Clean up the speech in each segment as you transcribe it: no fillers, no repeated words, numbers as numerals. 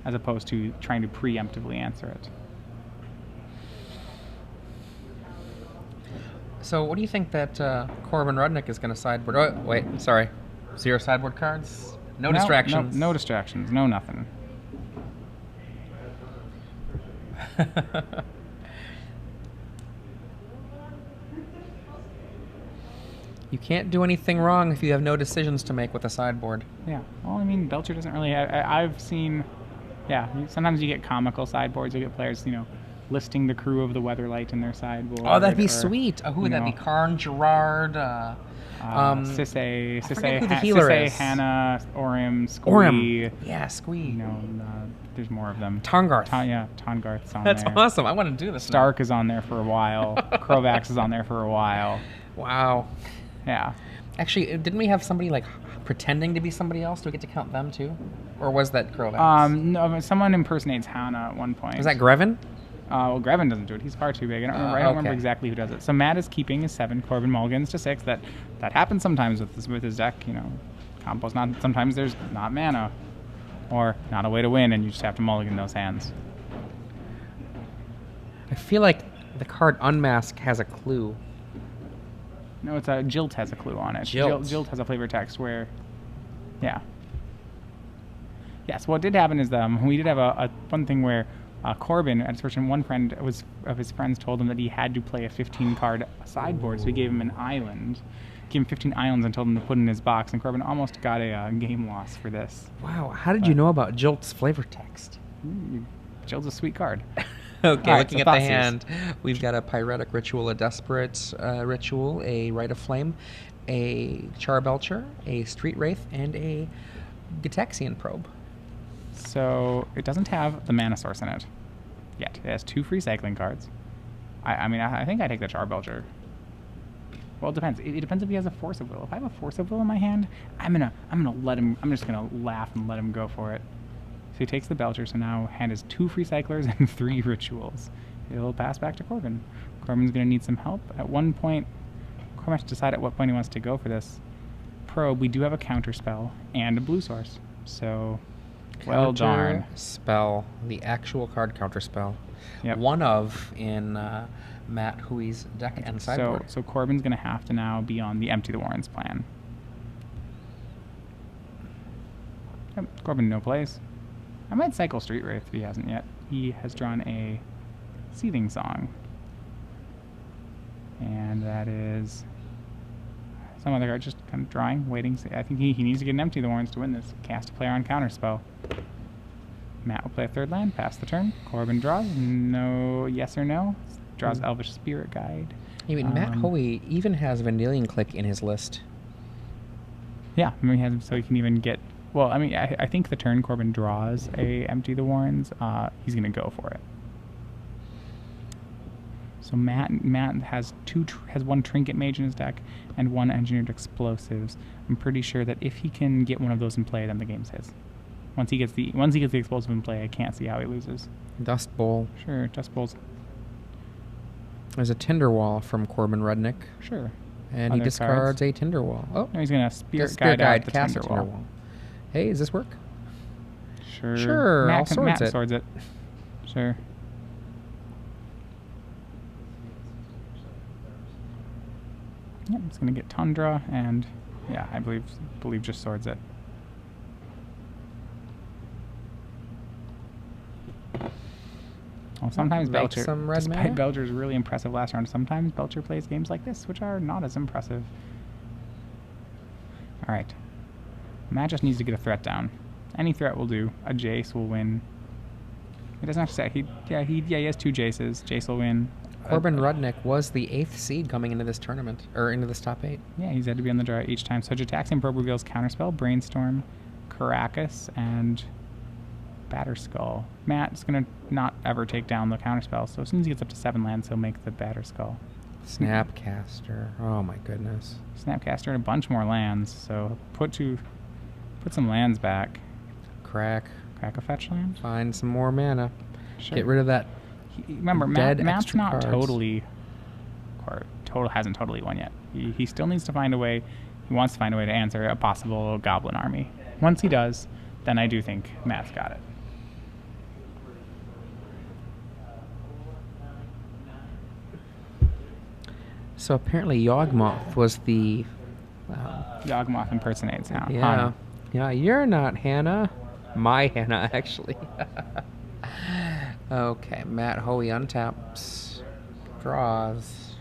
as opposed to trying to preemptively answer it. So what do you think that Corbin Rudnick is going to sideboard? Oh, wait, sorry. 0 sideboard cards? No distractions. No distractions. No nothing. You can't do anything wrong if you have no decisions to make with a sideboard. Yeah. Well, I mean, Belcher doesn't really have... I've seen... Yeah, sometimes you get comical sideboards. You get players, listing the crew of the Weatherlight in their sideboard. Oh, that'd be sweet. Who would that be? Karn, Gerard, Sisse, who the healer is. Hannah, Orim, Squee. Orim. Yeah, Squee. There's more of them. Tongarth. Tongarth's on That's there. That's awesome. I want to do this Stark now. is on there for a while. Krovax is on there for a while. Wow. Yeah. Actually, didn't we have somebody pretending to be somebody else? Do we get to count them too? Or was that Krovax? No, someone impersonates Hannah at one point. Was that Grevin? Well, Grevin doesn't do it. He's far too big. I don't remember exactly who does it. So Matt is keeping his 7, Corbin mulligans to 6. That happens sometimes with his deck. Compo's not. Sometimes there's not mana, or not a way to win, and you just have to mulligan those hands. I feel like the card Unmask has a clue. No, it's Jilt has a clue on it. Jilt has a flavor text where, yeah. Yes, what did happen is we did have a one thing where Corbin, at first, one friend of his friends told him that he had to play a 15-card sideboard, so he gave him an island. Gave him 15 islands and told him to put in his box, and Corbin almost got a game loss for this. Wow, how did you know about Jilt's flavor text? Jilt's a sweet card. Okay, looking at the hand, we've got a Pyretic Ritual, a Desperate Ritual, a Rite of Flame, a Charbelcher, a Street Wraith, and a Gitaxian Probe. So it doesn't have the mana source in it yet. It has 2 free cycling cards. I think I take the Charbelcher. Well, it depends. It depends if he has a Force of Will. If I have a Force of Will in my hand, I'm gonna let him. I'm just gonna laugh and let him go for it. So he takes the Belcher. So now hand is 2 free cyclers and 3 rituals. It'll pass back to Corbin. Corbin's gonna need some help. At one point, Corbin has to decide at what point he wants to go for this. Probe. We do have a counter spell and a blue source. So. Well, darn. Spell, the actual card counter spell. Yep. One of in Matt Hoey's deck and sideboard. So Corbin's going to have to now be on the Empty the Warrens plan. Yep, Corbin no plays. I might cycle Street Wraith if he hasn't yet. He has drawn a Seething Song. And that is some other card, just kind of drawing, waiting. I think he needs to get an Empty the Warrens to win this. Cast a player on counterspell. Matt will play a 3rd land, pass the turn. Corbin draws. No, yes or no. Draws Elvish Spirit Guide. I mean, Matt Hoey even has Vendilion Click in his list. Yeah, he has, so he can even get... Well, I think the turn Corbin draws a Empty the Warrens, he's going to go for it. So Matt has 1 Trinket Mage in his deck and 1 Engineered Explosives. I'm pretty sure that if he can get one of those in play, then the game's his. Once he gets the explosive in play, I can't see how he loses. Dust Bowl. Sure, Dust Bowl's... There's a Tinderwall from Corbin Rudnick. Sure. And he discards a Tinderwall. Oh, no, he's going to Spirit Guide out the Tinderwall. Hey, does this work? Sure. Matt swords it. Sure. Yep, it's going to get Tundra, and yeah, I believe just swords it. Well, sometimes Belcher, despite Belcher's really impressive last round, sometimes Belcher plays games like this, which are not as impressive. All right. Matt just needs to get a threat down. Any threat will do. A Jace will win. He doesn't have to say. He has 2 Jaces. Jace will win. Corbin Rudnick was the 8th seed coming into this tournament, or into this top 8. Yeah, he's had to be on the draw each time. So Gitaxian Probe reveals Counterspell, Brainstorm, Caracas, and Batterskull. Matt's going to not ever take down the Counterspell, so as soon as he gets up to 7 lands, he'll make the Batterskull. Snapcaster. Oh my goodness. Snapcaster and a bunch more lands, so put some lands back. Crack a fetch land? Find some more mana. Sure. Get rid of that. Remember, Matt's not cards. hasn't totally won yet. He still needs to find a way. He wants to find a way to answer a possible Goblin army. Once he does, then I do think Matt's got it. So apparently Yawgmoth was the... Yawgmoth impersonates now. Yeah. Hana. Yeah, you're not Hannah. My Hannah, actually. Okay, Matt Hoey untaps. Draws.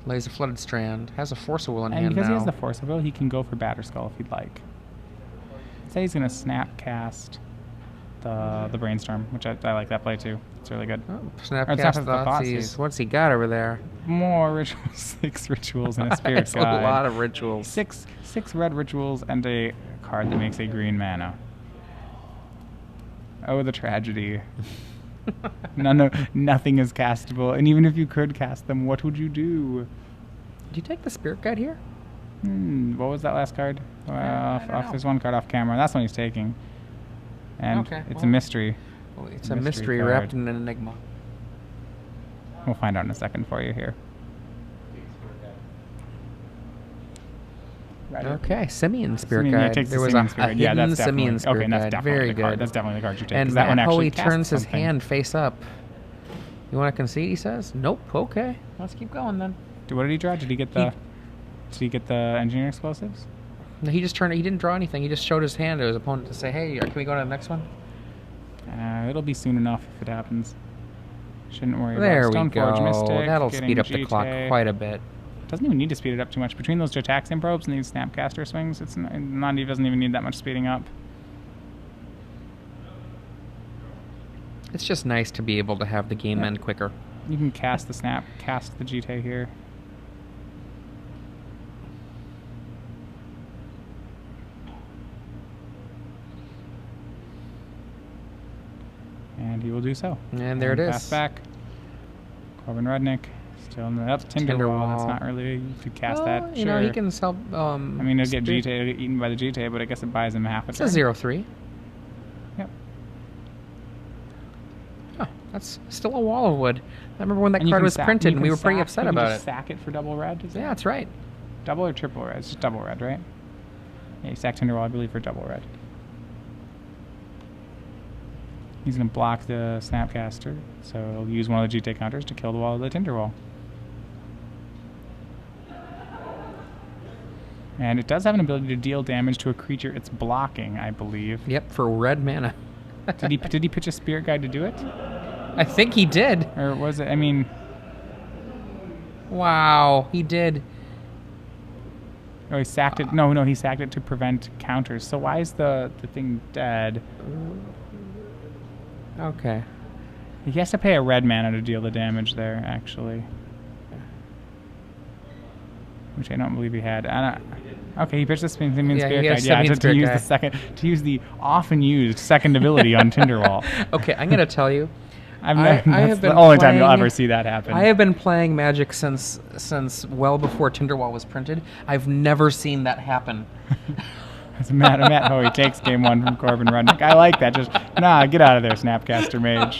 Lays a Flooded Strand. Has a Force of Will in And hand because now. he has the Force of Will, he can go for Batterskull if he'd like. Say he's going to snap cast the Brainstorm, which I like that play too. It's really good. Oh, snap Or cast snap the Thoughtseize. What's he got over there? More rituals. 6 rituals and a Spirit It's Guide. a lot of rituals. Six red rituals and a card that makes a green mana. Oh, the tragedy. Nothing is castable. And even if you could cast them, what would you do? Did you take the Spirit Guide here? What was that last card? I don't know. There's one card off camera. That's one he's taking. And Okay, it's a mystery. Well, it's a mystery card. wrapped in an enigma. We'll find out in a second for you here. Right. Okay, Simian Spirit Simian, yeah, Guide. takes the There was Simian a Spirit. hidden Yeah, that's definitely Simian Spirit okay. And that's Guide. definitely Very the card. good. That's definitely the card you take. And 'cause that one Matt actually Hoey casts turns his something. hand face up. You want to concede? He says. Nope. Okay. Let's keep going then. What did he draw? Did he get the engineer explosives? No, he just turned. He didn't draw anything. He just showed his hand to his opponent to say, "Hey, can we go to the next one?" It'll be soon enough if it happens. Shouldn't worry There about we Stoneforge go. Mystic. That'll getting speed up the clock GT. quite a bit. Doesn't even need to speed it up too much. Between those Jetaxian probes and these Snapcaster swings, he doesn't even need that much speeding up. It's just nice to be able to have the game end quicker. You can cast the GT here. And he will do so. And there it is. Pass back. Corbin Rudnick. Still in the Tinderwall. That's not really... You could cast that. You Sure. know, he can sell... I mean, it'll get eaten by the GTA, but I guess it buys him half a It's turn. a 0/3. Yep. Oh, that's still a wall of wood. I remember when that And you card can was sack- printed you and we can were pretty sack- upset you can about just it. sack it for double red? Yeah, that's right. Double or triple red? It's just double red, right? Yeah, you sack Tinderwall, I believe, for double red. He's going to block the Snapcaster, so he'll use one of the GT counters to kill the wall of the Tinderwall. And it does have an ability to deal damage to a creature it's blocking, I believe. Yep, for red mana. Did he pitch a Spirit Guide to do it? I think he did. Or was it, I mean... Wow, he did. Oh, he sacked it. No, he sacked it to prevent counters. So why is the thing dead? Okay. He has to pay a red mana to deal the damage there, actually. Which I don't believe he had. Okay, he pitched the Simian Spirit Guide. Yeah, to use the often used second ability on Tinderwall. Okay, I'm gonna tell you. That's the only time you'll ever see that happen. I have been playing Magic since well before Tinderwall was printed. I've never seen that happen. It's Matt Hoey takes game 1 from Corbin Rudnick. I like that. Just, get out of there, Snapcaster Mage.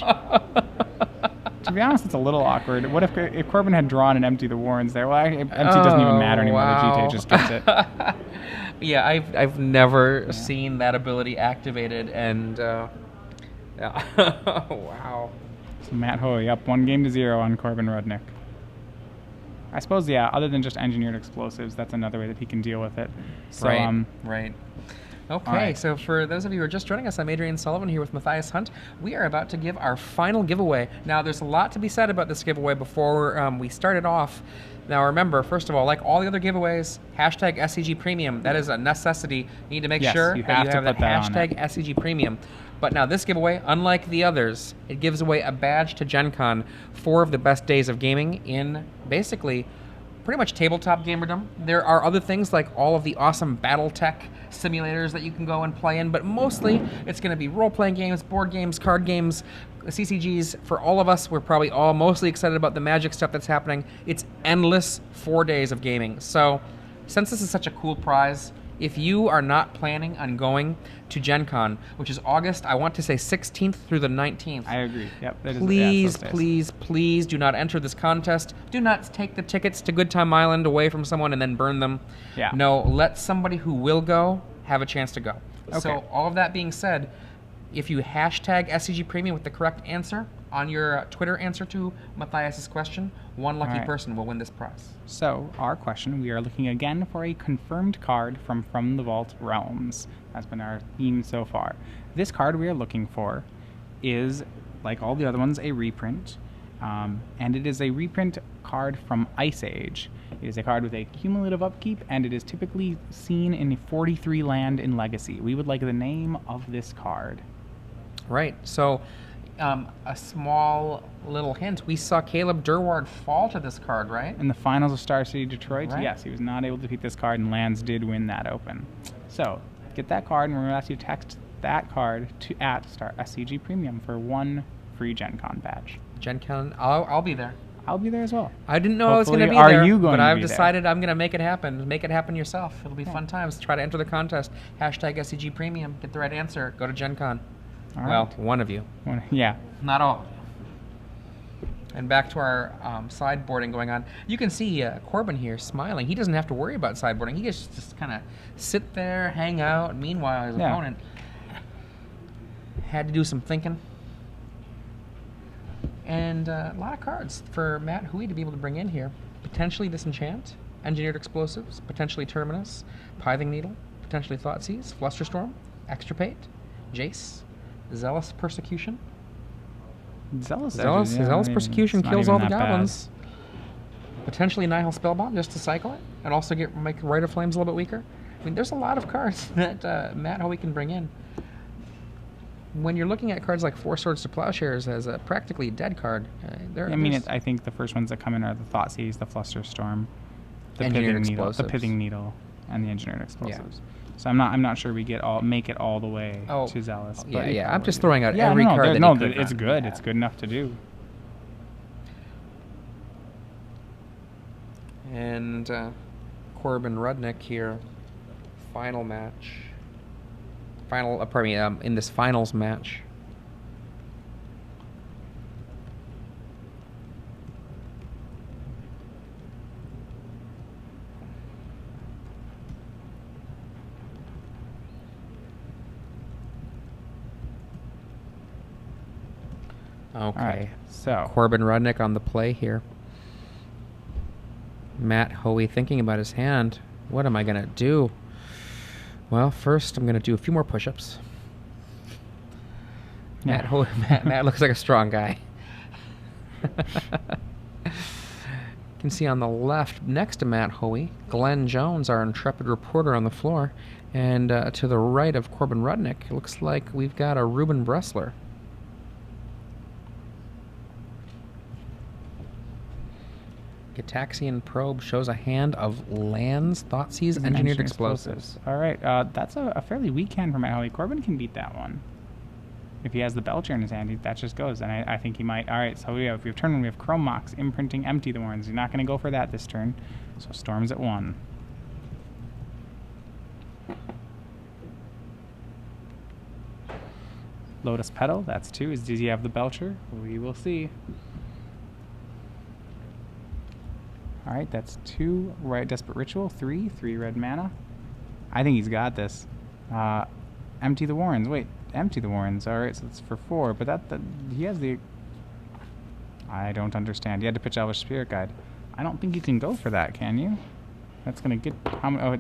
To be honest, it's a little awkward. What if Corbin had drawn and empty the Warrens there? Well, empty doesn't even matter anymore. Wow. The GT just gets it. Yeah, I've never seen that ability activated, and yeah. Wow. So Matt Hoey up 1-0 on Corbin Rudnick. I suppose, other than just engineered explosives, that's another way that he can deal with it. So, right. Okay, so for those of you who are just joining us, I'm Adrian Sullivan here with Matthias Hunt. We are about to give our final giveaway. Now, there's a lot to be said about this giveaway before we start it off. Now, remember, first of all, like all the other giveaways, hashtag SCG Premium. That is a necessity. You need to make sure that you have that hashtag SCG Premium. But now this giveaway, unlike the others, it gives away a badge to Gen Con, 4 of the best days of gaming in basically pretty much tabletop gamerdom. There are other things like all of the awesome BattleTech simulators that you can go and play in, but mostly it's going to be role-playing games, board games, card games, CCGs. For all of us, we're probably all mostly excited about the Magic stuff that's happening. It's endless 4 days of gaming. So since this is such a cool prize, if you are not planning on going to Gen Con, which is August, I want to say 16th through the 19th. I agree. Yep. Please do not enter this contest. Do not take the tickets to Good Time Island away from someone and then burn them. Yeah. No, let somebody who will go have a chance to go. Okay. So all of that being said, if you hashtag SCG Premium with the correct answer on your Twitter answer to Matthias's question, one lucky person will win this prize. So, our question, we are looking again for a confirmed card from the Vault Realms. That's been our theme so far. This card we are looking for is, like all the other ones, a reprint. And it is a reprint card from Ice Age. It is a card with a cumulative upkeep, and it is typically seen in 43 land in Legacy. We would like the name of this card. Right. So, a small little hint. We saw Caleb Durward fall to this card, right? In the finals of Star City Detroit, right. Yes, he was not able to defeat this card, and Lands did win that open. So, get that card, and we're going to ask you to text that card to @SCG Premium for 1 free Gen Con badge. Gen Con, I'll be there. I'll be there as well. I didn't know I was going to be Hopefully, there, are you going but to I've be decided there? I'm going to make it happen. Make it happen yourself. It'll be fun times. Try to enter the contest. Hashtag SCG Premium. Get the right answer. Go to Gen Con. All well, right. one of you. Yeah. Not all. And back to our sideboarding going on. You can see Corbin here smiling. He doesn't have to worry about sideboarding. He gets to just kind of sit there, hang out. Meanwhile, his opponent had to do some thinking. And a lot of cards for Matt Hoey to be able to bring in here. Potentially Disenchant, Engineered Explosives, potentially Terminus, Pithing Needle, potentially Thoughtseize, Flusterstorm, Extirpate, Jace, Zealous Persecution. Zealous Persecution kills all the goblins. Potentially Nihil Spellbomb just to cycle it, and also make Rite of Flames a little bit weaker. I mean, there's a lot of cards that Matt Hoey can bring in. When you're looking at cards like Four Swords to Plowshares as a practically dead card, I think the first ones that come in are the Thoughtseize, the Flusterstorm, the Pithing Needle, and the Engineered Explosives. Yeah. So I'm not sure we make it all the way to Zealous. Yeah. I'm just throwing out every card. It's good. It's good enough to do. And Corbin Rudnick here, final match. In this finals match. Okay, right, so Corbin Rudnick on the play here. Matt Hoey thinking about his hand. What am I going to do? Well, first I'm going to do a few more push-ups. Yeah. Matt looks like a strong guy. You can see on the left, next to Matt Hoey, Glenn Jones, our intrepid reporter on the floor. And to the right of Corbin Rudnick, it looks like we've got a Ruben Bressler. Gitaxian Probe shows a hand of Lands, Thoughtseize, Engineered Explosives. All right, that's a fairly weak hand for Matt Hoey. Corbin can beat that one. If he has the Belcher in his hand, that just goes. And I think he might. All right, so we have turn 1, we have Chrome Mox, Imprinting, Empty the Warrens. He's not going to go for that this turn. So Storms at 1. Lotus Petal, that's 2. Does he have the Belcher? We will see. All right, that's 2 right Desperate Ritual, 3 red mana. I think he's got this. Empty the Warrens. Wait, Empty the Warrens. All right, so it's for 4, but he has the... I don't understand. He had to pitch Elvish Spirit Guide. I don't think you can go for that, can you? That's going to get...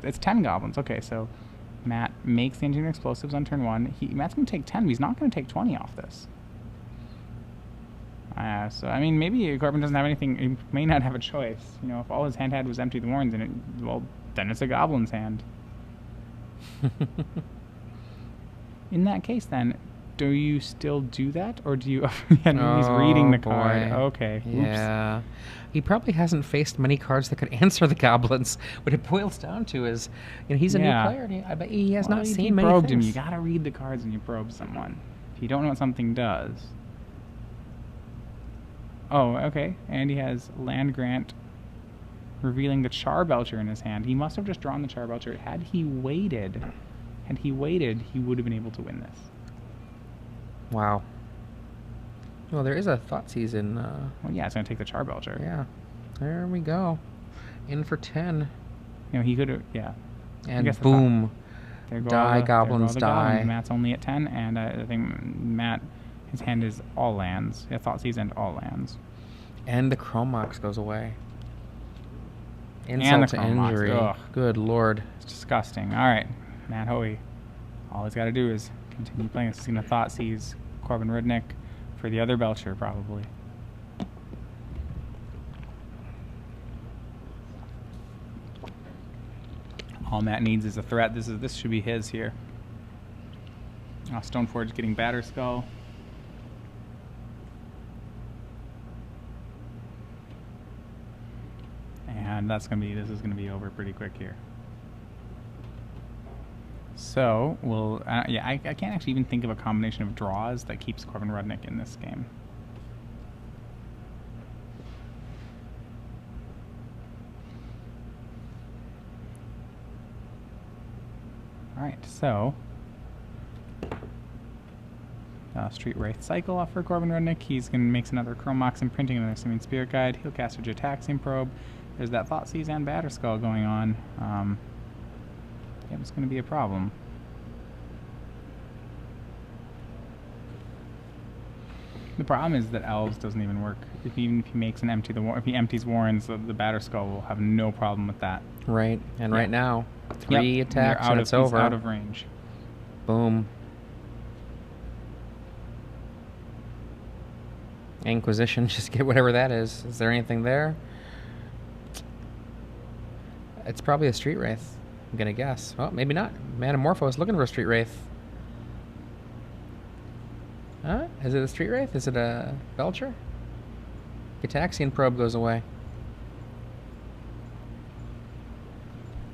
it's 10 goblins. Okay, so Matt makes the Engineering Explosives on turn 1. Matt's going to take 10, but he's not going to take 20 off this. So, I mean, maybe Corbin doesn't have anything. He may not have a choice. You know, if all his hand had was Empty the Warrens, then it's a goblin's hand. In that case, then, do you still do that, or do you... he's reading the card. Okay. Yeah. Oops. He probably hasn't faced many cards that could answer the goblins. What it boils down to is, he's a new player. And I bet he has not seen many probed things. him. You got to read the cards when you probe someone. If you don't know what something does... Oh, okay. And he has Land Grant revealing the Charbelcher in his hand. He must have just drawn the Charbelcher. Had he waited, he would have been able to win this. Wow. Well, there is a Thoughtseize in... Well, yeah, it's going to take the Charbelcher. Yeah. There we go. In for 10. He could have... Yeah. And boom. There go Die, goblins, there go the die. Goblins. Matt's only at 10, and I think Matt, his hand is all lands. Yeah, Thoughtseize and all lands. And the Chrome Mox goes away. And Insult the to Chrome Mox. injury. Ugh. Good lord. It's disgusting. All right, Matt Hoey. All he's got to do is continue playing this. He's going to Thoughtseize Corbin Rudnick for the other Belcher, probably. All Matt needs is a threat. This should be his here. Stoneforge getting Batterskull. And this is gonna be over pretty quick here. So I can't actually even think of a combination of draws that keeps Corbin Rudnick in this game. Alright, so Street Wraith Cycle off for Corbin Rudnick. He's going to make another Chrome Mox Imprinting, another Simian Spirit Guide. He'll cast a Gitaxian Probe. There's that Thoughtseize and Batterskull going on. Yeah, it's going to be a problem. The problem is that Elves doesn't even work. Even if he makes an if he empties Warrens, the Batterskull will have no problem with that. Right, and right now, 3 attacks and it's over. He's out of range. Boom. Inquisition, just get whatever that is. Is there anything there? It's probably a Street Wraith, I'm gonna guess. Oh, maybe not. Manamorpho is looking for a Street Wraith. Huh? Is it a Street Wraith? Is it a Belcher? Gitaxian Probe goes away.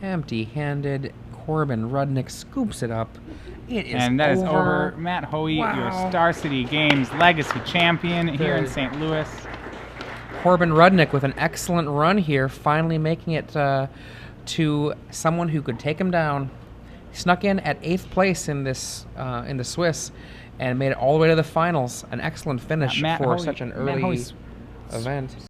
Empty-handed. Corbin Rudnick scoops it up. It is and that is over. Matt Hoey, your Star City Games Legacy Champion here in St. Louis. Corbin Rudnick with an excellent run here, finally making it to someone who could take him down. He snuck in at 8th place in this in the Swiss and made it all the way to the finals. An excellent finish for such an early event.